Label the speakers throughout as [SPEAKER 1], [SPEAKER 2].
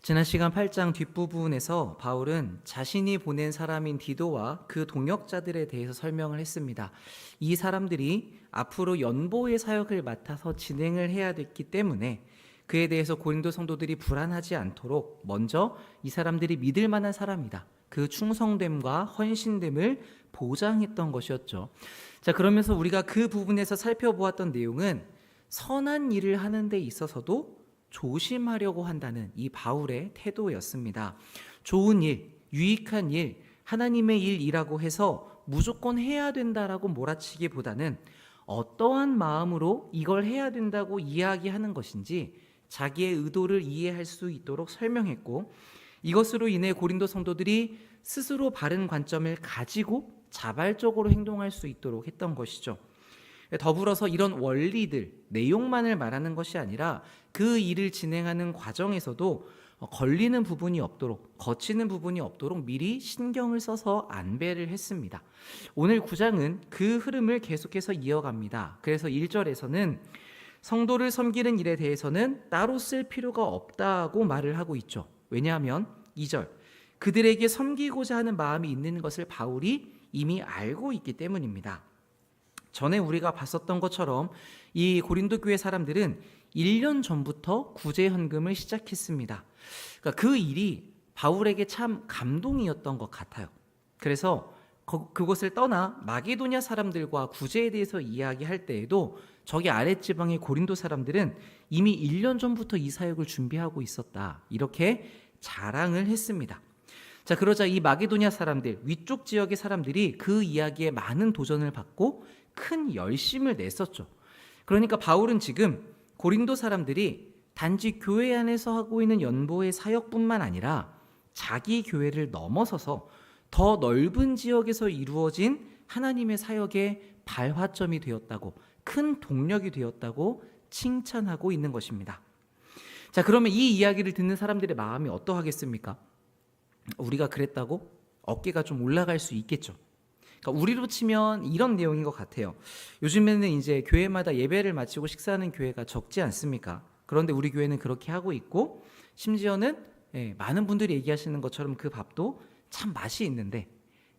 [SPEAKER 1] 지난 시간 8장 뒷부분에서 바울은 자신이 보낸 사람인 디도와 그 동역자들에 대해서 설명을 했습니다. 이 사람들이 앞으로 연보의 사역을 맡아서 진행을 해야 됐기 때문에 그에 대해서 고린도 성도들이 불안하지 않도록 먼저 이 사람들이 믿을 만한 사람이다, 그 충성됨과 헌신됨을 보장했던 것이었죠. 자, 그러면서 우리가 그 부분에서 살펴보았던 내용은 선한 일을 하는 데 있어서도 조심하려고 한다는 이 바울의 태도였습니다. 좋은 일, 유익한 일, 하나님의 일이라고 해서 무조건 해야 된다라고 몰아치기보다는 어떠한 마음으로 이걸 해야 된다고 이야기하는 것인지 자기의 의도를 이해할 수 있도록 설명했고, 이것으로 인해 고린도 성도들이 스스로 바른 관점을 가지고 자발적으로 행동할 수 있도록 했던 것이죠. 더불어서 이런 원리들, 내용만을 말하는 것이 아니라 그 일을 진행하는 과정에서도 걸리는 부분이 없도록, 거치는 부분이 없도록 미리 신경을 써서 안배를 했습니다. 오늘 9장은 그 흐름을 계속해서 이어갑니다. 그래서 1절에서는 성도를 섬기는 일에 대해서는 따로 쓸 필요가 없다고 말을 하고 있죠. 왜냐하면 2절, 그들에게 섬기고자 하는 마음이 있는 것을 바울이 이미 알고 있기 때문입니다. 전에 우리가 봤었던 것처럼 이 고린도 교회 사람들은 1년 전부터 구제 헌금을 시작했습니다. 그러니까 그 일이 바울에게 참 감동이었던 것 같아요. 그래서 그곳을 떠나 마게도냐 사람들과 구제에 대해서 이야기할 때에도 저기 아랫지방의 고린도 사람들은 이미 1년 전부터 이 사역을 준비하고 있었다, 이렇게 자랑을 했습니다. 자, 그러자 이 마게도냐 사람들, 위쪽 지역의 사람들이 그 이야기에 많은 도전을 받고 큰 열심을 냈었죠. 그러니까 바울은 지금 고린도 사람들이 단지 교회 안에서 하고 있는 연보의 사역뿐만 아니라 자기 교회를 넘어서서 더 넓은 지역에서 이루어진 하나님의 사역의 발화점이 되었다고, 큰 동력이 되었다고 칭찬하고 있는 것입니다. 자, 그러면 이 이야기를 듣는 사람들의 마음이 어떠하겠습니까? 우리가 그랬다고 어깨가 좀 올라갈 수 있겠죠. 그러니까 우리로 치면 이런 내용인 것 같아요. 요즘에는 이제 교회마다 예배를 마치고 식사하는 교회가 적지 않습니까? 그런데 우리 교회는 그렇게 하고 있고, 심지어는 많은 분들이 얘기하시는 것처럼 그 밥도 참 맛이 있는데,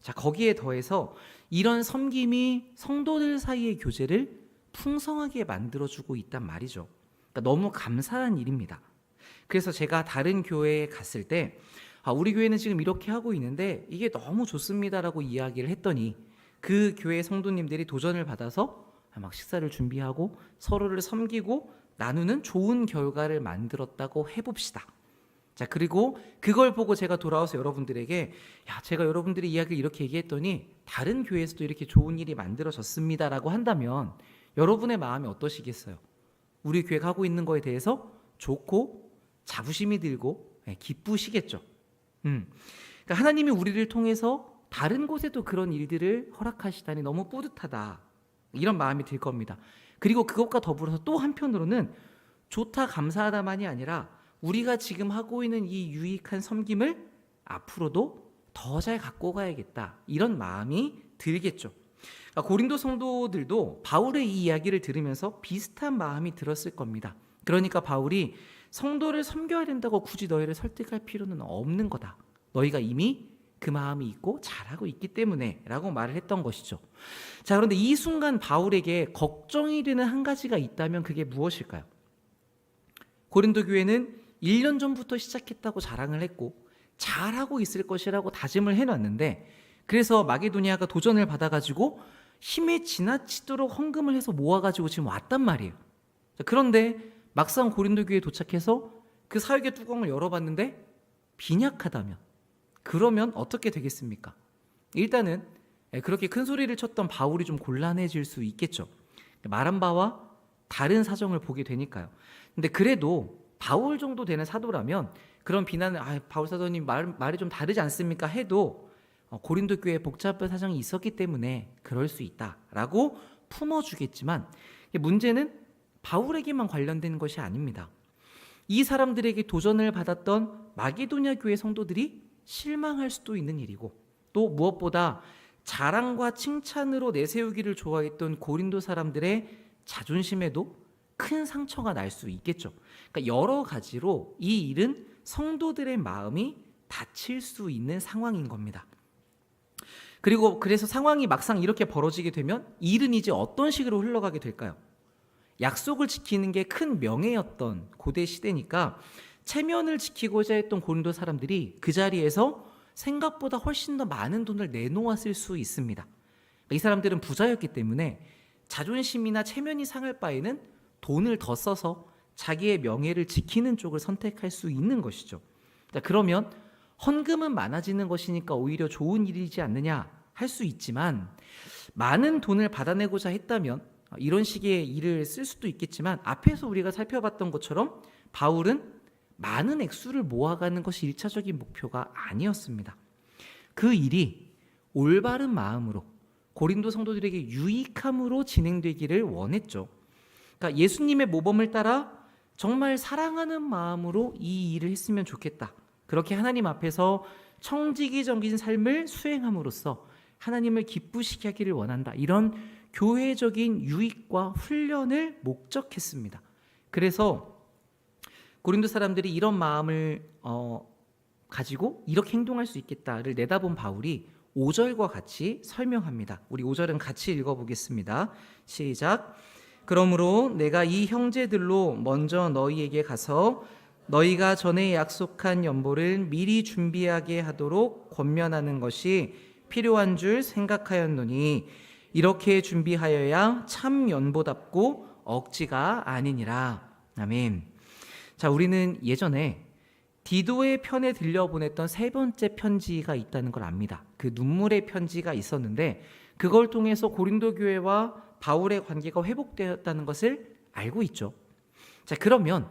[SPEAKER 1] 자, 거기에 더해서 이런 섬김이 성도들 사이의 교제를 풍성하게 만들어주고 있단 말이죠. 그러니까 너무 감사한 일입니다. 그래서 제가 다른 교회에 갔을 때 우리 교회는 지금 이렇게 하고 있는데 이게 너무 좋습니다라고 이야기를 했더니 그 교회 성도님들이 도전을 받아서 막 식사를 준비하고 서로를 섬기고 나누는 좋은 결과를 만들었다고 해봅시다. 자, 그리고 그걸 보고 제가 돌아와서 여러분들에게 제가 여러분들이 이야기를 이렇게 얘기했더니 다른 교회에서도 이렇게 좋은 일이 만들어졌습니다라고 한다면 여러분의 마음이 어떠시겠어요? 우리 교회가 하고 있는 거에 대해서 좋고 자부심이 들고 기쁘시겠죠. 그러니까 하나님이 우리를 통해서 다른 곳에도 그런 일들을 허락하시다니 너무 뿌듯하다, 이런 마음이 들 겁니다. 그리고 그것과 더불어서 또 한편으로는 좋다, 감사하다만이 아니라 우리가 지금 하고 있는 이 유익한 섬김을 앞으로도 더 잘 갖고 가야겠다, 이런 마음이 들겠죠. 그러니까 고린도 성도들도 바울의 이 이야기를 들으면서 비슷한 마음이 들었을 겁니다. 그러니까 바울이 성도를 섬겨야 된다고 굳이 너희를 설득할 필요는 없는 거다, 너희가 이미 그 마음이 있고 잘하고 있기 때문에 라고 말을 했던 것이죠. 자, 그런데 이 순간 바울에게 걱정이 되는 한 가지가 있다면 그게 무엇일까요? 고린도 교회는 1년 전부터 시작했다고 자랑을 했고 잘하고 있을 것이라고 다짐을 해놨는데, 그래서 마게도니아가 도전을 받아가지고 힘에 지나치도록 헌금을 해서 모아가지고 지금 왔단 말이에요. 자, 그런데 막상 고린도 교회에 도착해서 그 사역의 뚜껑을 열어봤는데 빈약하다면, 그러면 어떻게 되겠습니까? 일단은 그렇게 큰 소리를 쳤던 바울이 좀 곤란해질 수 있겠죠. 말한 바와 다른 사정을 보게 되니까요. 근데 그래도 바울 정도 되는 사도라면 그런 비난을 바울 사도님 말이 좀 다르지 않습니까? 해도 고린도 교회에 복잡한 사정이 있었기 때문에 그럴 수 있다라고 품어주겠지만, 문제는 바울에게만 관련된 것이 아닙니다. 이 사람들에게 도전을 받았던 마게도냐 교회 성도들이 실망할 수도 있는 일이고, 또 무엇보다 자랑과 칭찬으로 내세우기를 좋아했던 고린도 사람들의 자존심에도 큰 상처가 날 수 있겠죠. 그러니까 여러 가지로 이 일은 성도들의 마음이 다칠 수 있는 상황인 겁니다. 그리고 그래서 상황이 막상 이렇게 벌어지게 되면 일은 이제 어떤 식으로 흘러가게 될까요? 약속을 지키는 게 큰 명예였던 고대 시대니까 체면을 지키고자 했던 고린도 사람들이 그 자리에서 생각보다 훨씬 더 많은 돈을 내놓았을 수 있습니다. 이 사람들은 부자였기 때문에 자존심이나 체면이 상할 바에는 돈을 더 써서 자기의 명예를 지키는 쪽을 선택할 수 있는 것이죠. 자, 그러면 헌금은 많아지는 것이니까 오히려 좋은 일이지 않느냐 할 수 있지만, 많은 돈을 받아내고자 했다면 이런 식의 일을 쓸 수도 있겠지만, 앞에서 우리가 살펴봤던 것처럼 바울은 많은 액수를 모아가는 것이 1차적인 목표가 아니었습니다. 그 일이 올바른 마음으로 고린도 성도들에게 유익함으로 진행되기를 원했죠. 그러니까 예수님의 모범을 따라 정말 사랑하는 마음으로 이 일을 했으면 좋겠다. 그렇게 하나님 앞에서 청지기적인 삶을 수행함으로써 하나님을 기쁘시게 하기를 원한다. 이런 교회적인 유익과 훈련을 목적했습니다. 그래서 고린도 사람들이 이런 마음을 가지고 이렇게 행동할 수 있겠다를 내다본 바울이 5절과 같이 설명합니다. 우리 5절은 같이 읽어보겠습니다. 시작. 그러므로 내가 이 형제들로 먼저 너희에게 가서 너희가 전에 약속한 연보를 미리 준비하게 하도록 권면하는 것이 필요한 줄 생각하였노니 이렇게 준비하여야 참 연보답고 억지가 아니니라. 아멘. 자, 우리는 예전에 디도의 편에 들려보냈던 세 번째 편지가 있다는 걸 압니다. 그 눈물의 편지가 있었는데 그걸 통해서 고린도 교회와 바울의 관계가 회복되었다는 것을 알고 있죠. 자, 그러면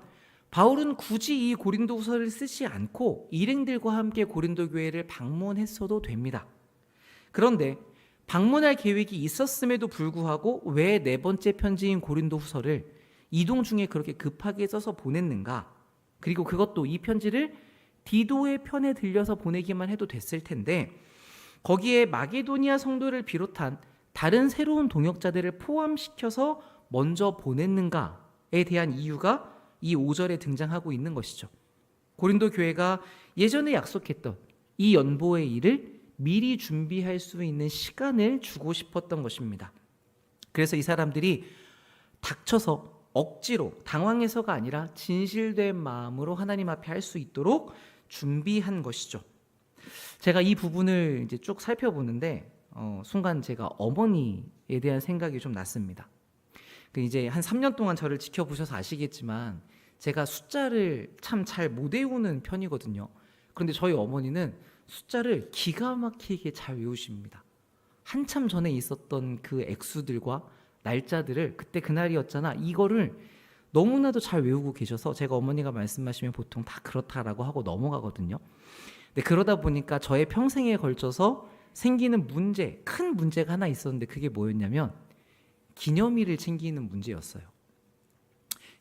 [SPEAKER 1] 바울은 굳이 이 고린도 후서를 쓰지 않고 일행들과 함께 고린도 교회를 방문했어도 됩니다. 그런데 방문할 계획이 있었음에도 불구하고 왜 네 번째 편지인 고린도 후서를 이동 중에 그렇게 급하게 써서 보냈는가? 그리고 그것도 이 편지를 디도의 편에 들려서 보내기만 해도 됐을 텐데 거기에 마게도니아 성도를 비롯한 다른 새로운 동역자들을 포함시켜서 먼저 보냈는가에 대한 이유가 이 5절에 등장하고 있는 것이죠. 고린도 교회가 예전에 약속했던 이 연보의 일을 미리 준비할 수 있는 시간을 주고 싶었던 것입니다. 그래서 이 사람들이 닥쳐서 억지로 당황해서가 아니라 진실된 마음으로 하나님 앞에 할 수 있도록 준비한 것이죠. 제가 이 부분을 이제 쭉 살펴보는데 순간 제가 어머니에 대한 생각이 좀 났습니다. 이제 한 3년 동안 저를 지켜보셔서 아시겠지만 제가 숫자를 참 잘 못 외우는 편이거든요. 그런데 저희 어머니는 숫자를 기가 막히게 잘 외우십니다. 한참 전에 있었던 그 액수들과 날짜들을 그때 그날이었잖아 이거를 너무나도 잘 외우고 계셔서 제가 어머니가 말씀하시면 보통 다 그렇다라고 하고 넘어가거든요. 근데 그러다 보니까 저의 평생에 걸쳐서 생기는 문제, 큰 문제가 하나 있었는데 그게 뭐였냐면 기념일을 챙기는 문제였어요.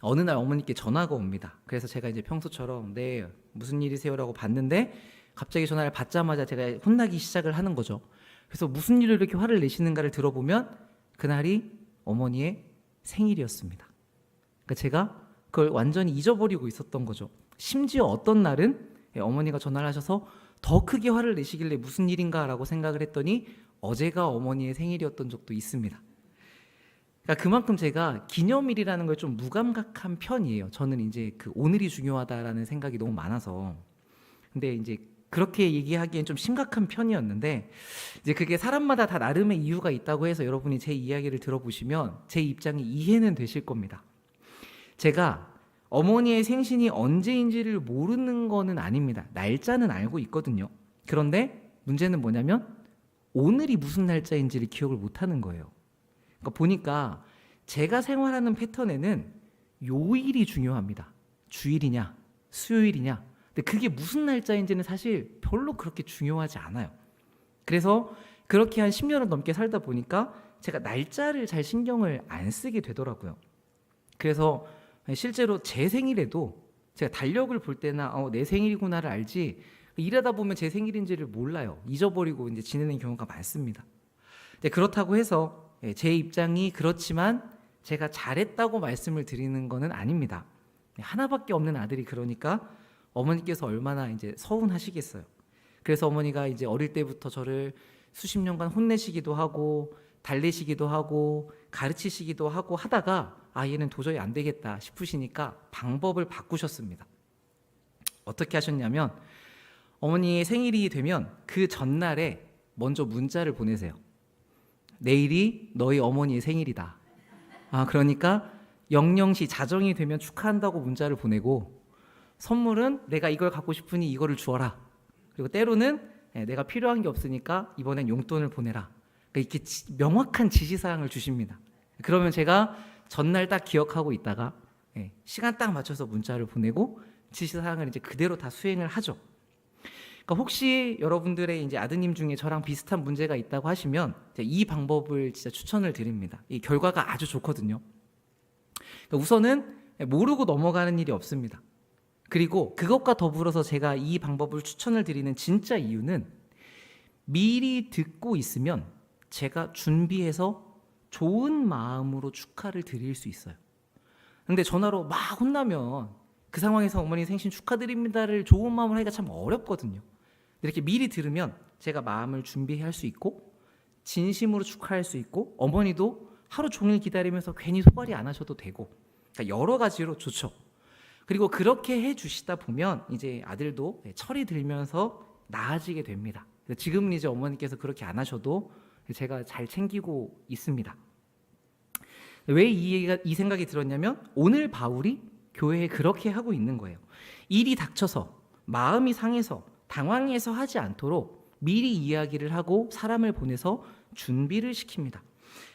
[SPEAKER 1] 어느 날 어머니께 전화가 옵니다. 그래서 제가 이제 평소처럼 네 무슨 일이세요라고 받는데 갑자기 전화를 받자마자 제가 혼나기 시작을 하는 거죠. 그래서 무슨 일로 이렇게 화를 내시는가를 들어보면 그날이 어머니의 생일이었습니다. 그러니까 제가 그걸 완전히 잊어버리고 있었던 거죠. 심지어 어떤 날은 어머니가 전화를 하셔서 더 크게 화를 내시길래 무슨 일인가라고 생각을 했더니 어제가 어머니의 생일이었던 적도 있습니다. 그러니까 그만큼 제가 기념일이라는 걸 좀 무감각한 편이에요. 저는 이제 그 오늘이 중요하다라는 생각이 너무 많아서. 근데 이제 그렇게 얘기하기엔 좀 심각한 편이었는데 이제 그게 사람마다 다 나름의 이유가 있다고 해서 여러분이 제 이야기를 들어보시면 제 입장이 이해는 되실 겁니다. 제가 어머니의 생신이 언제인지를 모르는 거는 아닙니다. 날짜는 알고 있거든요. 그런데 문제는 뭐냐면 오늘이 무슨 날짜인지를 기억을 못하는 거예요. 그러니까 보니까 제가 생활하는 패턴에는 요일이 중요합니다. 주일이냐 수요일이냐. 근데 그게 무슨 날짜인지는 사실 별로 그렇게 중요하지 않아요. 그래서 그렇게 한 10년을 넘게 살다 보니까 제가 날짜를 잘 신경을 안 쓰게 되더라고요. 그래서 실제로 제 생일에도 제가 달력을 볼 때나 내 생일이구나를 알지 일하다 보면 제 생일인지를 몰라요. 잊어버리고 이제 지내는 경우가 많습니다. 그렇다고 해서 제 입장이 그렇지만 제가 잘했다고 말씀을 드리는 거는 아닙니다. 하나밖에 없는 아들이 그러니까 어머니께서 얼마나 이제 서운하시겠어요. 그래서 어머니가 이제 어릴 때부터 저를 수십 년간 혼내시기도 하고 달래시기도 하고 가르치시기도 하고 하다가 얘는 도저히 안 되겠다 싶으시니까 방법을 바꾸셨습니다. 어떻게 하셨냐면 어머니의 생일이 되면 그 전날에 먼저 문자를 보내세요. 내일이 너희 어머니의 생일이다. 그러니까 00시 자정이 되면 축하한다고 문자를 보내고 선물은 내가 이걸 갖고 싶으니 이거를 주어라. 그리고 때로는 내가 필요한 게 없으니까 이번엔 용돈을 보내라. 그러니까 이렇게 명확한 지시사항을 주십니다. 그러면 제가 전날 딱 기억하고 있다가 시간 딱 맞춰서 문자를 보내고 지시사항을 이제 그대로 다 수행을 하죠. 그러니까 혹시 여러분들의 이제 아드님 중에 저랑 비슷한 문제가 있다고 하시면 이 방법을 진짜 추천을 드립니다. 이 결과가 아주 좋거든요. 그러니까 우선은 모르고 넘어가는 일이 없습니다. 그리고 그것과 더불어서 제가 이 방법을 추천을 드리는 진짜 이유는 미리 듣고 있으면 제가 준비해서 좋은 마음으로 축하를 드릴 수 있어요. 근데 전화로 막 혼나면 그 상황에서 어머니 생신 축하드립니다를 좋은 마음으로 하기가 참 어렵거든요. 이렇게 미리 들으면 제가 마음을 준비할 수 있고 진심으로 축하할 수 있고 어머니도 하루 종일 기다리면서 괜히 소발이 안 하셔도 되고, 그러니까 여러 가지로 좋죠. 그리고 그렇게 해주시다 보면 이제 아들도 철이 들면서 나아지게 됩니다. 지금은 이제 어머니께서 그렇게 안 하셔도 제가 잘 챙기고 있습니다. 왜 이 생각이 들었냐면 오늘 바울이 교회에 그렇게 하고 있는 거예요. 일이 닥쳐서 마음이 상해서 당황해서 하지 않도록 미리 이야기를 하고 사람을 보내서 준비를 시킵니다.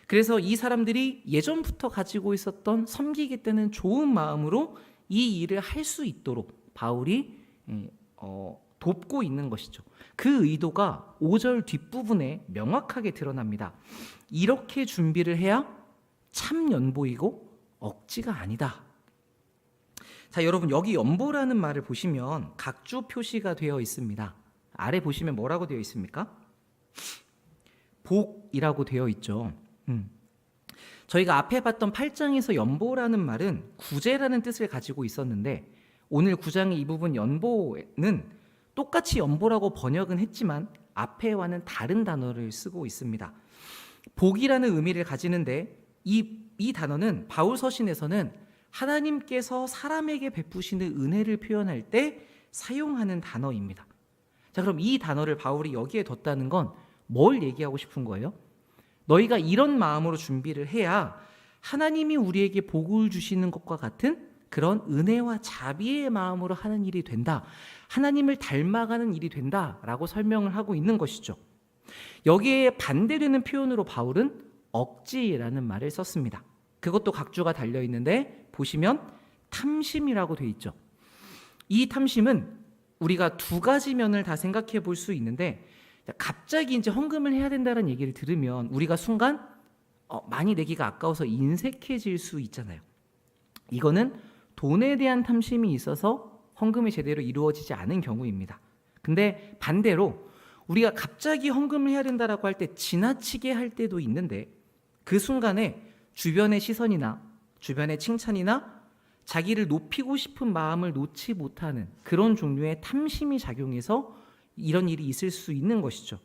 [SPEAKER 1] 그래서 이 사람들이 예전부터 가지고 있었던 섬기기 때는 좋은 마음으로 이 일을 할 수 있도록 바울이 돕고 있는 것이죠. 그 의도가 5절 뒷부분에 명확하게 드러납니다. 이렇게 준비를 해야 참 연보이고 억지가 아니다. 자, 여러분 여기 연보라는 말을 보시면 각주 표시가 되어 있습니다. 아래 보시면 뭐라고 되어 있습니까? 복이라고 되어 있죠. 저희가 앞에 봤던 8장에서 연보라는 말은 구제라는 뜻을 가지고 있었는데 오늘 9장의 이 부분 연보는 똑같이 연보라고 번역은 했지만 앞에와는 다른 단어를 쓰고 있습니다. 복이라는 의미를 가지는데 이 단어는 바울 서신에서는 하나님께서 사람에게 베푸시는 은혜를 표현할 때 사용하는 단어입니다. 자, 그럼 이 단어를 바울이 여기에 뒀다는 건 뭘 얘기하고 싶은 거예요? 너희가 이런 마음으로 준비를 해야 하나님이 우리에게 복을 주시는 것과 같은 그런 은혜와 자비의 마음으로 하는 일이 된다. 하나님을 닮아가는 일이 된다라고 설명을 하고 있는 것이죠. 여기에 반대되는 표현으로 바울은 억지라는 말을 썼습니다. 그것도 각주가 달려있는데 보시면 탐심이라고 돼 있죠. 이 탐심은 우리가 두 가지 면을 다 생각해 볼 수 있는데 갑자기 이제 헌금을 해야 된다는 얘기를 들으면 우리가 순간 많이 내기가 아까워서 인색해질 수 있잖아요. 이거는 돈에 대한 탐심이 있어서 헌금이 제대로 이루어지지 않은 경우입니다. 근데 반대로 우리가 갑자기 헌금을 해야 된다라고 할 때 지나치게 할 때도 있는데 그 순간에 주변의 시선이나 주변의 칭찬이나 자기를 높이고 싶은 마음을 놓지 못하는 그런 종류의 탐심이 작용해서 이런 일이 있을 수 있는 것이죠.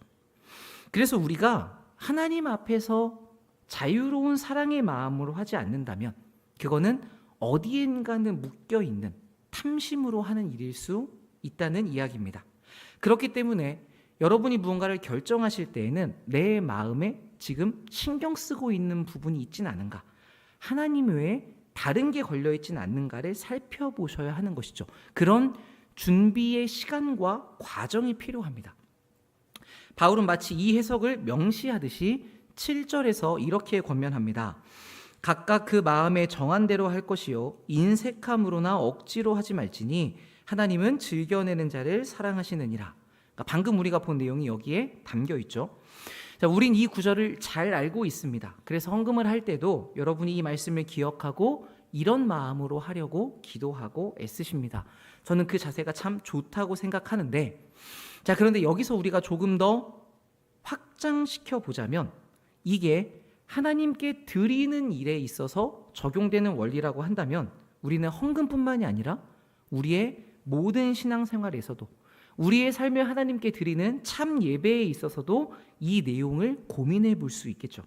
[SPEAKER 1] 그래서 우리가 하나님 앞에서 자유로운 사랑의 마음으로 하지 않는다면 그거는 어디엔가는 묶여있는 탐심으로 하는 일일 수 있다는 이야기입니다. 그렇기 때문에 여러분이 무언가를 결정하실 때에는 내 마음에 지금 신경 쓰고 있는 부분이 있진 않은가, 하나님 외에 다른 게 걸려있진 않는가를 살펴보셔야 하는 것이죠. 그런 준비의 시간과 과정이 필요합니다. 바울은 마치 이 해석을 명시하듯이 7절에서 이렇게 권면합니다. 각각 그 마음에 정한 대로 할 것이요 인색함으로나 억지로 하지 말지니 하나님은 즐겨내는 자를 사랑하시느니라. 그러니까 방금 우리가 본 내용이 여기에 담겨 있죠. 자, 우린 이 구절을 잘 알고 있습니다. 그래서 헌금을 할 때도 여러분이 이 말씀을 기억하고 이런 마음으로 하려고 기도하고 애쓰십니다. 저는 그 자세가 참 좋다고 생각하는데, 그런데 여기서 우리가 조금 더 확장시켜 보자면 이게 하나님께 드리는 일에 있어서 적용되는 원리라고 한다면 우리는 헌금뿐만이 아니라 우리의 모든 신앙생활에서도 우리의 삶을 하나님께 드리는 참 예배에 있어서도 이 내용을 고민해 볼 수 있겠죠.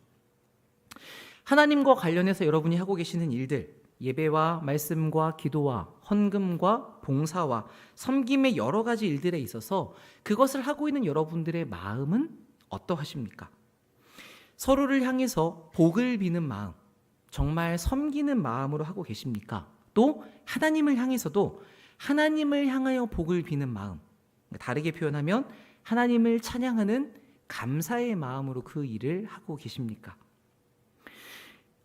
[SPEAKER 1] 하나님과 관련해서 여러분이 하고 계시는 일들, 예배와 말씀과 기도와 헌금과 봉사와 섬김의 여러 가지 일들에 있어서 그것을 하고 있는 여러분들의 마음은 어떠하십니까? 서로를 향해서 복을 비는 마음, 정말 섬기는 마음으로 하고 계십니까? 또 하나님을 향해서도 하나님을 향하여 복을 비는 마음, 다르게 표현하면 하나님을 찬양하는 감사의 마음으로 그 일을 하고 계십니까?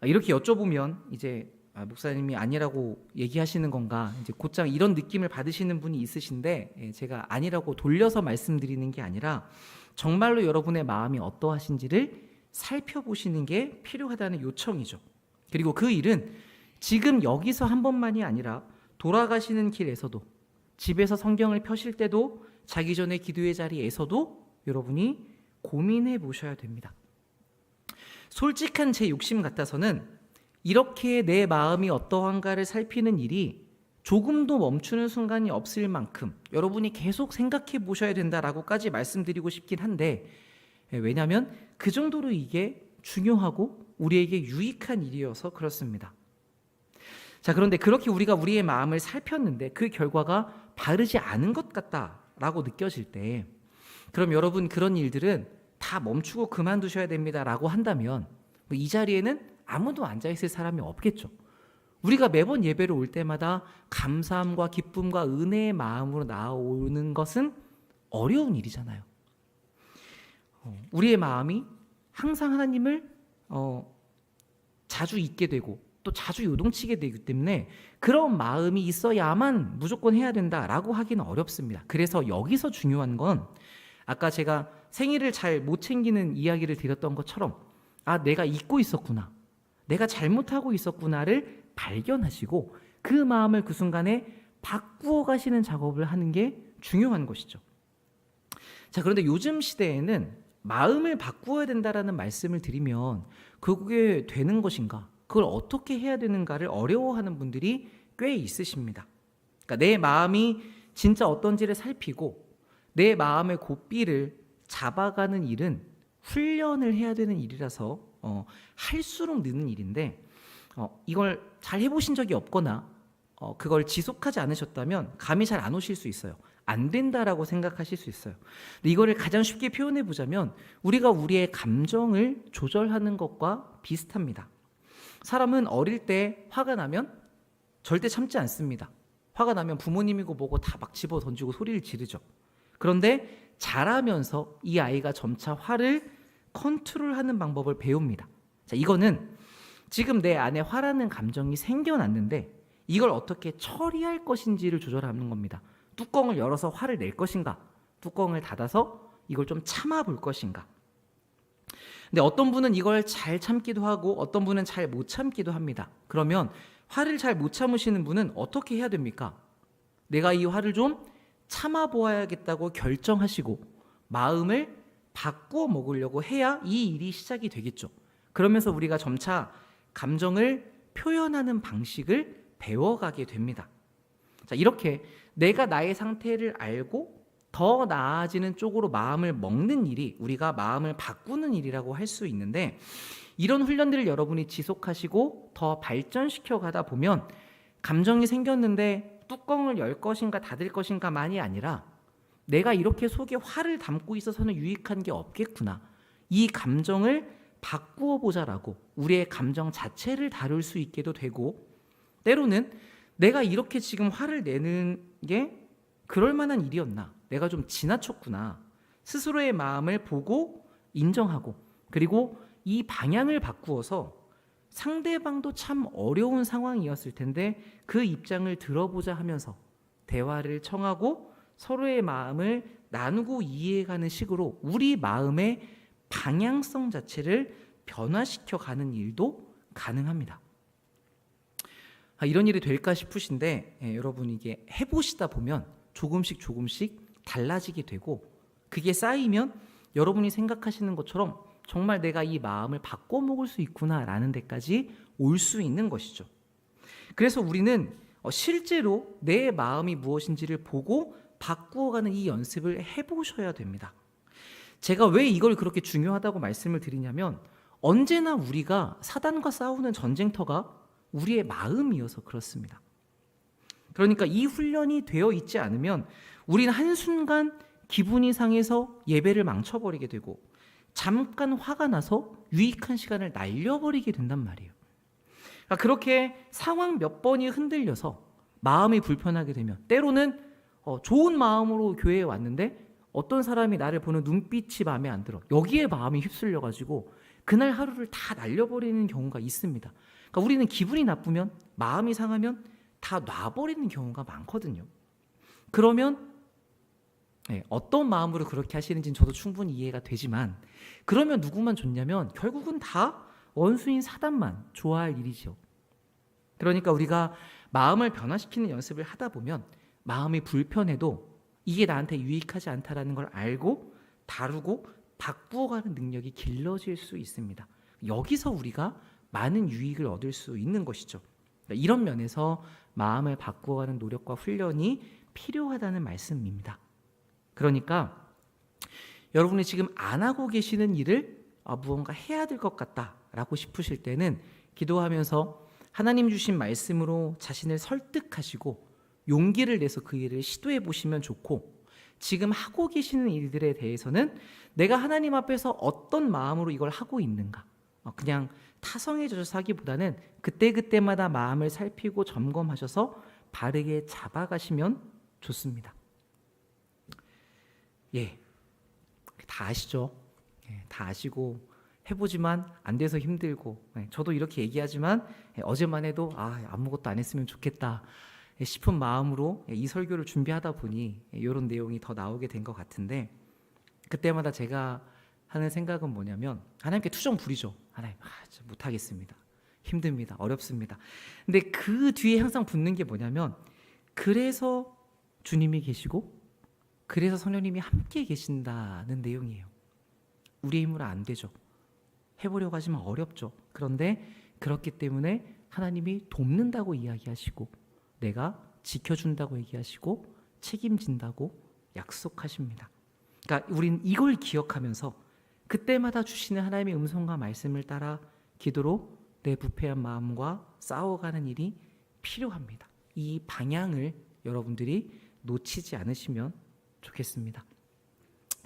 [SPEAKER 1] 이렇게 여쭤보면 이제 목사님이 아니라고 얘기하시는 건가, 이제 곧장 이런 느낌을 받으시는 분이 있으신데, 제가 아니라고 돌려서 말씀드리는 게 아니라 정말로 여러분의 마음이 어떠하신지를 살펴보시는 게 필요하다는 요청이죠. 그리고 그 일은 지금 여기서 한 번만이 아니라 돌아가시는 길에서도, 집에서 성경을 펴실 때도, 자기 전에 기도의 자리에서도 여러분이 고민해 보셔야 됩니다. 솔직한 제 욕심 같아서는 이렇게 내 마음이 어떠한가를 살피는 일이 조금도 멈추는 순간이 없을 만큼 여러분이 계속 생각해 보셔야 된다라고까지 말씀드리고 싶긴 한데, 왜냐하면 그 정도로 이게 중요하고 우리에게 유익한 일이어서 그렇습니다. 자, 그런데 그렇게 우리가 우리의 마음을 살폈는데 그 결과가 바르지 않은 것 같다라고 느껴질 때, 그럼 여러분 그런 일들은 다 멈추고 그만두셔야 됩니다라고 한다면 이 자리에는 아무도 앉아있을 사람이 없겠죠. 우리가 매번 예배를 올 때마다 감사함과 기쁨과 은혜의 마음으로 나오는 것은 어려운 일이잖아요. 우리의 마음이 항상 하나님을 자주 잊게 되고 또 자주 요동치게 되기 때문에 그런 마음이 있어야만 무조건 해야 된다라고 하기는 어렵습니다. 그래서 여기서 중요한 건 아까 제가 생일을 잘 못 챙기는 이야기를 드렸던 것처럼, 내가 잊고 있었구나, 내가 잘못하고 있었구나를 발견하시고 그 마음을 그 순간에 바꾸어 가시는 작업을 하는 게 중요한 것이죠. 자, 그런데 요즘 시대에는 마음을 바꾸어야 된다라는 말씀을 드리면 그게 되는 것인가, 그걸 어떻게 해야 되는가를 어려워하는 분들이 꽤 있으십니다. 그러니까 내 마음이 진짜 어떤지를 살피고 내 마음의 고삐를 잡아가는 일은 훈련을 해야 되는 일이라서 할수록 느는 일인데, 이걸 잘 해보신 적이 없거나 그걸 지속하지 않으셨다면 감이 잘 안 오실 수 있어요. 안 된다라고 생각하실 수 있어요. 근데 이거를 가장 쉽게 표현해 보자면 우리가 우리의 감정을 조절하는 것과 비슷합니다. 사람은 어릴 때 화가 나면 절대 참지 않습니다. 화가 나면 부모님이고 뭐고 다 막 집어 던지고 소리를 지르죠. 그런데 자라면서 이 아이가 점차 화를 컨트롤하는 방법을 배웁니다. 자, 이거는 지금 내 안에 화라는 감정이 생겨났는데 이걸 어떻게 처리할 것인지를 조절하는 겁니다. 뚜껑을 열어서 화를 낼 것인가, 뚜껑을 닫아서 이걸 좀 참아 볼 것인가. 근데 어떤 분은 이걸 잘 참기도 하고 어떤 분은 잘 못 참기도 합니다. 그러면 화를 잘 못 참으시는 분은 어떻게 해야 됩니까? 내가 이 화를 좀 참아 보아야겠다고 결정하시고 마음을 바꾸어 먹으려고 해야 이 일이 시작이 되겠죠. 그러면서 우리가 점차 감정을 표현하는 방식을 배워가게 됩니다. 자, 이렇게 내가 나의 상태를 알고 더 나아지는 쪽으로 마음을 먹는 일이 우리가 마음을 바꾸는 일이라고 할 수 있는데, 이런 훈련들을 여러분이 지속하시고 더 발전시켜 가다 보면 감정이 생겼는데 뚜껑을 열 것인가 닫을 것인가만이 아니라 내가 이렇게 속에 화를 담고 있어서는 유익한 게 없겠구나, 이 감정을 바꾸어 보자라고 우리의 감정 자체를 다룰 수 있게도 되고, 때로는 내가 이렇게 지금 화를 내는 게 그럴 만한 일이었나, 내가 좀 지나쳤구나, 스스로의 마음을 보고 인정하고 그리고 이 방향을 바꾸어서 상대방도 참 어려운 상황이었을 텐데 그 입장을 들어보자 하면서 대화를 청하고 서로의 마음을 나누고 이해해가는 식으로 우리 마음의 방향성 자체를 변화시켜 가는 일도 가능합니다. 이런 일이 될까 싶으신데, 여러분 이게 해보시다 보면 조금씩 달라지게 되고 그게 쌓이면 여러분이 생각하시는 것처럼 정말 내가 이 마음을 바꿔 먹을 수 있구나라는 데까지 올 수 있는 것이죠. 그래서 우리는 실제로 내 마음이 무엇인지를 보고 바꾸어가는 이 연습을 해보셔야 됩니다. 제가 왜 이걸 그렇게 중요하다고 말씀을 드리냐면 언제나 우리가 사단과 싸우는 전쟁터가 우리의 마음이어서 그렇습니다. 그러니까 이 훈련이 되어 있지 않으면 우리는 한순간 기분이 상해서 예배를 망쳐버리게 되고 잠깐 화가 나서 유익한 시간을 날려버리게 된단 말이에요. 그러니까 그렇게 상황 몇 번이 흔들려서 마음이 불편하게 되면 때로는 좋은 마음으로 교회에 왔는데 어떤 사람이 나를 보는 눈빛이 마음에 안 들어. 여기에 마음이 휩쓸려가지고 그날 하루를 다 날려버리는 경우가 있습니다. 그러니까 우리는 기분이 나쁘면 마음이 상하면 다 놔버리는 경우가 많거든요. 그러면 어떤 마음으로 그렇게 하시는지는 저도 충분히 이해가 되지만 그러면 누구만 좋냐면 결국은 다 원수인 사단만 좋아할 일이죠. 그러니까 우리가 마음을 변화시키는 연습을 하다 보면 마음이 불편해도 이게 나한테 유익하지 않다라는 걸 알고 다루고 바꾸어가는 능력이 길러질 수 있습니다. 여기서 우리가 많은 유익을 얻을 수 있는 것이죠. 이런 면에서 마음을 바꾸어가는 노력과 훈련이 필요하다는 말씀입니다. 그러니까 여러분이 지금 안 하고 계시는 일을 무언가 해야 될 것 같다라고 싶으실 때는 기도하면서 하나님 주신 말씀으로 자신을 설득하시고 용기를 내서 그 일을 시도해 보시면 좋고 지금 하고 계시는 일들에 대해서는 내가 하나님 앞에서 어떤 마음으로 이걸 하고 있는가 그냥 타성에 젖어서 하기보다는 그때그때마다 마음을 살피고 점검하셔서 바르게 잡아가시면 좋습니다. 다 아시죠? 다 아시고 해보지만 안 돼서 힘들고 저도 이렇게 얘기하지만 어제만 해도 아무것도 안 했으면 좋겠다 싶은 마음으로 이 설교를 준비하다 보니 이런 내용이 더 나오게 된 것 같은데 그때마다 제가 하는 생각은 뭐냐면 하나님께 투정 부리죠. 하나님 못하겠습니다. 힘듭니다. 어렵습니다. 근데 그 뒤에 항상 붙는 게 뭐냐면 그래서 주님이 계시고 그래서 성령님이 함께 계신다는 내용이에요. 우리의 힘으로 안 되죠. 해보려고 하지만 어렵죠. 그런데 그렇기 때문에 하나님이 돕는다고 이야기하시고 내가 지켜준다고 얘기하시고 책임진다고 약속하십니다. 그러니까 우린 이걸 기억하면서 그때마다 주시는 하나님의 음성과 말씀을 따라 기도로 내 부패한 마음과 싸워가는 일이 필요합니다. 이 방향을 여러분들이 놓치지 않으시면 좋겠습니다.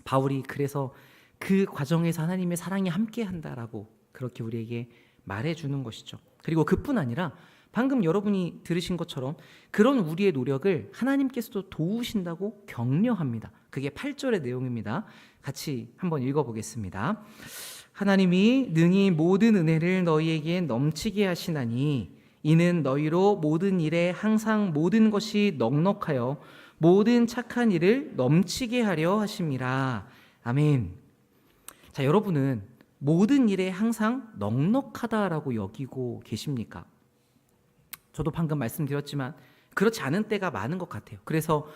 [SPEAKER 1] 바울이 그래서 그 과정에서 하나님의 사랑이 함께한다라고 그렇게 우리에게 말해주는 것이죠. 그리고 그뿐 아니라 방금 여러분이 들으신 것처럼 그런 우리의 노력을 하나님께서도 도우신다고 격려합니다. 그게 8절의 내용입니다. 같이 한번 읽어보겠습니다. 하나님이 능히 모든 은혜를 너희에게 넘치게 하시나니 이는 너희로 모든 일에 항상 모든 것이 넉넉하여 모든 착한 일을 넘치게 하려 하심이라. 아멘. 자, 여러분은 모든 일에 항상 넉넉하다라고 여기고 계십니까? 저도 방금 말씀드렸지만 그렇지 않은 때가 많은 것 같아요. 그래서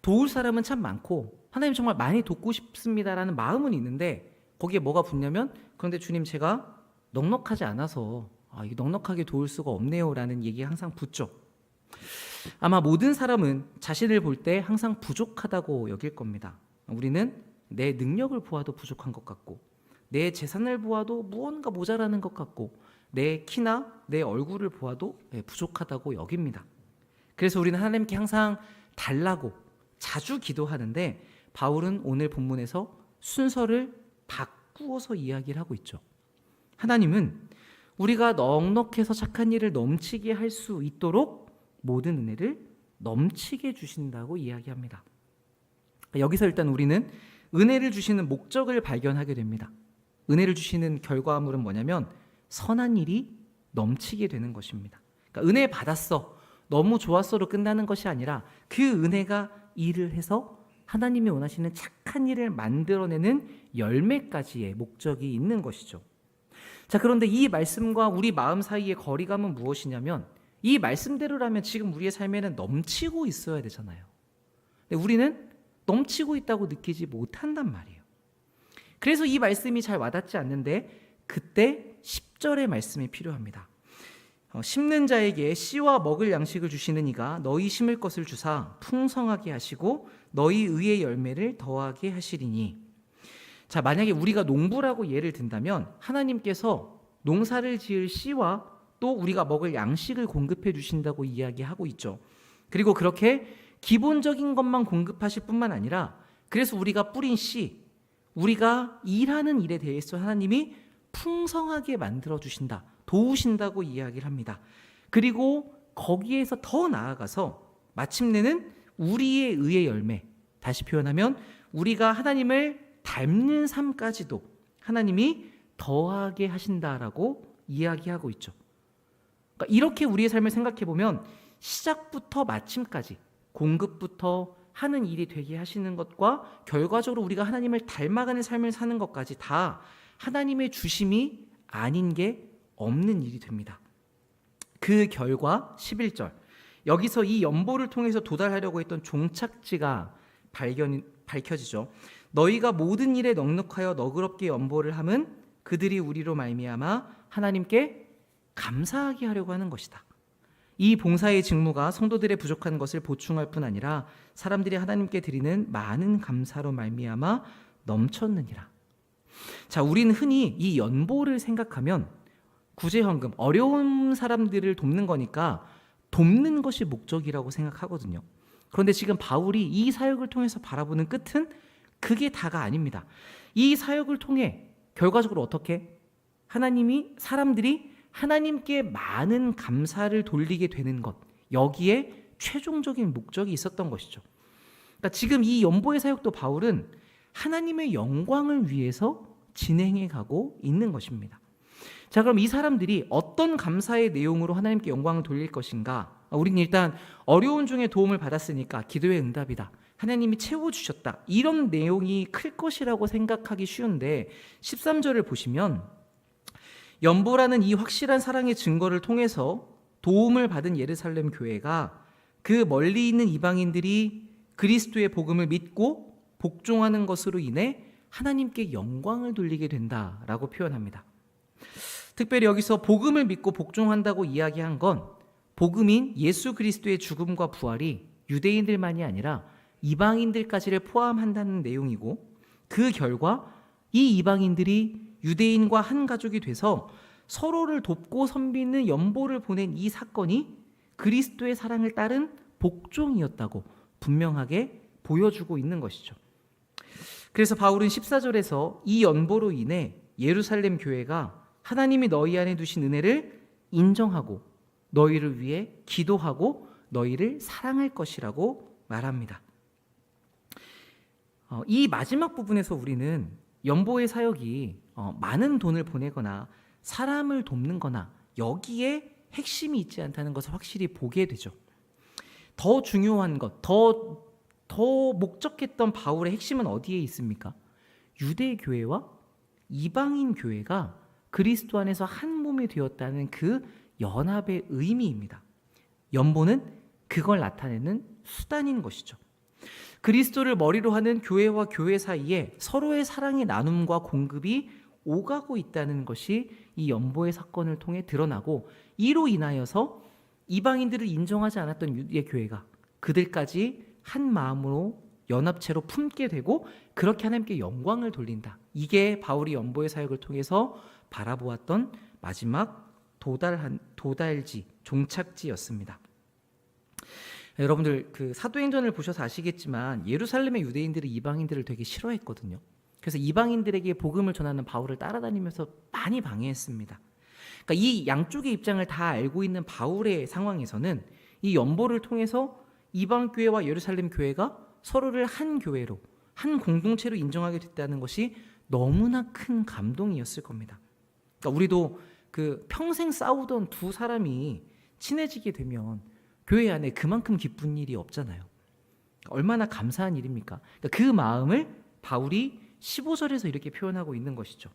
[SPEAKER 1] 도울 사람은 참 많고 하나님 정말 많이 돕고 싶습니다라는 마음은 있는데 거기에 뭐가 붙냐면 그런데 주님 제가 넉넉하지 않아서 이게 넉넉하게 도울 수가 없네요라는 얘기가 항상 붙죠. 아마 모든 사람은 자신을 볼 때 항상 부족하다고 여길 겁니다. 우리는 내 능력을 보아도 부족한 것 같고 내 재산을 보아도 무언가 모자라는 것 같고 내 키나 내 얼굴을 보아도 부족하다고 여깁니다. 그래서 우리는 하나님께 항상 달라고 자주 기도하는데 바울은 오늘 본문에서 순서를 바꾸어서 이야기를 하고 있죠. 하나님은 우리가 넉넉해서 착한 일을 넘치게 할 수 있도록 모든 은혜를 넘치게 주신다고 이야기합니다. 여기서 일단 우리는 은혜를 주시는 목적을 발견하게 됩니다. 은혜를 주시는 결과물은 뭐냐면 선한 일이 넘치게 되는 것입니다. 그러니까 은혜 받았어, 너무 좋았어로 끝나는 것이 아니라 그 은혜가 일을 해서 하나님이 원하시는 착한 일을 만들어내는 열매까지의 목적이 있는 것이죠. 자, 그런데 이 말씀과 우리 마음 사이의 거리감은 무엇이냐면 이 말씀대로라면 지금 우리의 삶에는 넘치고 있어야 되잖아요. 근데 우리는 넘치고 있다고 느끼지 못한단 말이에요. 그래서 이 말씀이 잘 와닿지 않는데 그때 10절의 말씀이 필요합니다. 심는 자에게 씨와 먹을 양식을 주시는 이가 너희 심을 것을 주사 풍성하게 하시고 너희 의의 열매를 더하게 하시리니. 자, 만약에 우리가 농부라고 예를 든다면 하나님께서 농사를 지을 씨와 또 우리가 먹을 양식을 공급해 주신다고 이야기하고 있죠. 그리고 그렇게 기본적인 것만 공급하실 뿐만 아니라 그래서 우리가 뿌린 씨, 우리가 일하는 일에 대해서 하나님이 풍성하게 만들어 주신다, 도우신다고 이야기를 합니다. 그리고 거기에서 더 나아가서 마침내는 우리의 의의 열매, 다시 표현하면 우리가 하나님을 닮는 삶까지도 하나님이 더하게 하신다라고 이야기하고 있죠. 그러니까 이렇게 우리의 삶을 생각해 보면 시작부터 마침까지 공급부터 하는 일이 되게 하시는 것과 결과적으로 우리가 하나님을 닮아가는 삶을 사는 것까지 다 하나님의 주심이 아닌 게 없는 일이 됩니다. 그 결과 11절, 여기서 이 연보를 통해서 도달하려고 했던 종착지가 밝혀지죠. 너희가 모든 일에 넉넉하여 너그럽게 연보를 함은 그들이 우리로 말미암아 하나님께 감사하게 하려고 하는 것이다. 이 봉사의 직무가 성도들의 부족한 것을 보충할 뿐 아니라 사람들이 하나님께 드리는 많은 감사로 말미암아 넘쳤느니라. 자, 우리는 흔히 이 연보를 생각하면 구제헌금, 어려운 사람들을 돕는 거니까 돕는 것이 목적이라고 생각하거든요. 그런데 지금 바울이 이 사역을 통해서 바라보는 끝은 그게 다가 아닙니다. 이 사역을 통해 결과적으로 어떻게 사람들이 하나님께 많은 감사를 돌리게 되는 것, 여기에 최종적인 목적이 있었던 것이죠. 그러니까 지금 이 연보의 사역도 바울은 하나님의 영광을 위해서 진행해 가고 있는 것입니다. 자, 그럼 이 사람들이 어떤 감사의 내용으로 하나님께 영광을 돌릴 것인가? 우리는 일단 어려운 중에 도움을 받았으니까 기도의 응답이다, 하나님이 채워주셨다, 이런 내용이 클 것이라고 생각하기 쉬운데 13절을 보시면 연보라는 이 확실한 사랑의 증거를 통해서 도움을 받은 예루살렘 교회가 그 멀리 있는 이방인들이 그리스도의 복음을 믿고 복종하는 것으로 인해 하나님께 영광을 돌리게 된다라고 표현합니다. 특별히 여기서 복음을 믿고 복종한다고 이야기한 건 복음인 예수 그리스도의 죽음과 부활이 유대인들만이 아니라 이방인들까지를 포함한다는 내용이고, 그 결과 이 이방인들이 유대인과 한 가족이 돼서 서로를 돕고 섬기는 연보를 보낸 이 사건이 그리스도의 사랑을 따른 복종이었다고 분명하게 보여주고 있는 것이죠. 그래서 바울은 14절에서 이 연보로 인해 예루살렘 교회가 하나님이 너희 안에 두신 은혜를 인정하고 너희를 위해 기도하고 너희를 사랑할 것이라고 말합니다. 이 마지막 부분에서 우리는 연보의 사역이 많은 돈을 보내거나 사람을 돕는 거나 여기에 핵심이 있지 않다는 것을 확실히 보게 되죠. 더 중요한 것, 더 목적했던 바울의 핵심은 어디에 있습니까? 유대 교회와 이방인 교회가 그리스도 안에서 한 몸이 되었다는 그 연합의 의미입니다. 연보는 그걸 나타내는 수단인 것이죠. 그리스도를 머리로 하는 교회와 교회 사이에 서로의 사랑의 나눔과 공급이 오가고 있다는 것이 이 연보의 사건을 통해 드러나고, 이로 인하여서 이방인들을 인정하지 않았던 유대 교회가 그들까지 한 마음으로 연합체로 품게 되고 그렇게 하나님께 영광을 돌린다. 이게 바울이 연보의 사역을 통해서 바라보았던 마지막 도달지, 종착지였습니다. 여러분들 그 사도행전을 보셔서 아시겠지만 예루살렘의 유대인들이 이방인들을 되게 싫어했거든요. 그래서 이방인들에게 복음을 전하는 바울을 따라다니면서 많이 방해했습니다. 그러니까 이 양쪽의 입장을 다 알고 있는 바울의 상황에서는 이 연보를 통해서 이방 교회와 예루살렘 교회가 서로를 한 교회로, 한 공동체로 인정하게 됐다는 것이 너무나 큰 감동이었을 겁니다. 그러니까 우리도 그 평생 싸우던 두 사람이 친해지게 되면 교회 안에 그만큼 기쁜 일이 없잖아요. 얼마나 감사한 일입니까? 그러니까 그 마음을 바울이 15절에서 이렇게 표현하고 있는 것이죠.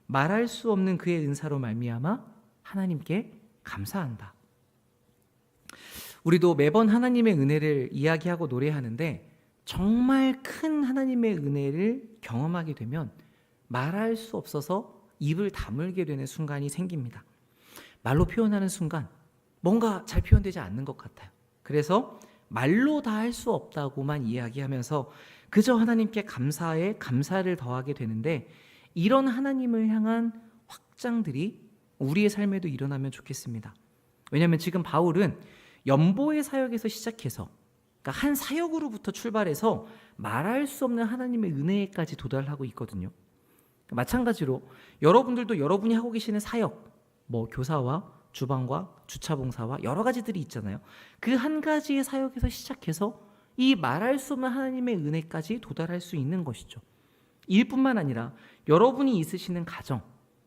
[SPEAKER 1] 말할 수 없는 그의 은사로 말미암아 하나님께 감사한다. 우리도 매번 하나님의 은혜를 이야기하고 노래하는데 정말 큰 하나님의 은혜를 경험하게 되면 말할 수 없어서 입을 다물게 되는 순간이 생깁니다. 말로 표현하는 순간 뭔가 잘 표현되지 않는 것 같아요. 그래서 말로 다 할 수 없다고만 이야기하면서 그저 하나님께 감사에 감사를 더하게 되는데, 이런 하나님을 향한 확장들이 우리의 삶에도 일어나면 좋겠습니다. 왜냐하면 지금 바울은 연보의 사역에서 시작해서, 그러니까 한 사역으로부터 출발해서 말할 수 없는 하나님의 은혜까지 도달하고 있거든요. 마찬가지로 여러분들도 여러분이 하고 계시는 사역, 뭐 교사와 주방과 주차봉사와 여러 가지들이 있잖아요. 그 한 가지의 사역에서 시작해서 이 말할 수 없는 하나님의 은혜까지 도달할 수 있는 것이죠. 일뿐만 아니라 여러분이 있으시는 가정,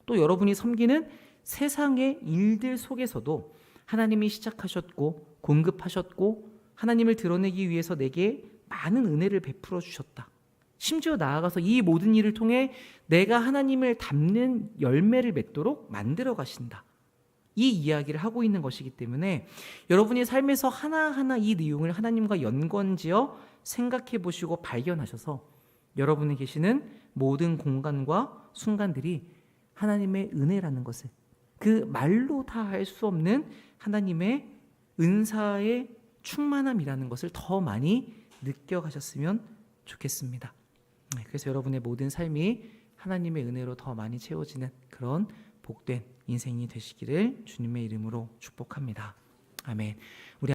[SPEAKER 1] 또 여러분이 섬기는 세상의 일들 속에서도 하나님이 시작하셨고 공급하셨고 하나님을 드러내기 위해서 내게 많은 은혜를 베풀어 주셨다. 심지어 나아가서 이 모든 일을 통해 내가 하나님을 닮는 열매를 맺도록 만들어 가신다. 이 이야기를 하고 있는 것이기 때문에 여러분의 삶에서 하나하나 이 내용을 하나님과 연관지어 생각해 보시고 발견하셔서 여러분이 계시는 모든 공간과 순간들이 하나님의 은혜라는 것을, 그 말로 다 할 수 없는 하나님의 은사의 충만함이라는 것을 더 많이 느껴가셨으면 좋겠습니다. 그래서 여러분의 모든 삶이 하나님의 은혜로 더 많이 채워지는 그런 복된 인생이 되시기를 주님의 이름으로 축복합니다. 아멘. 우리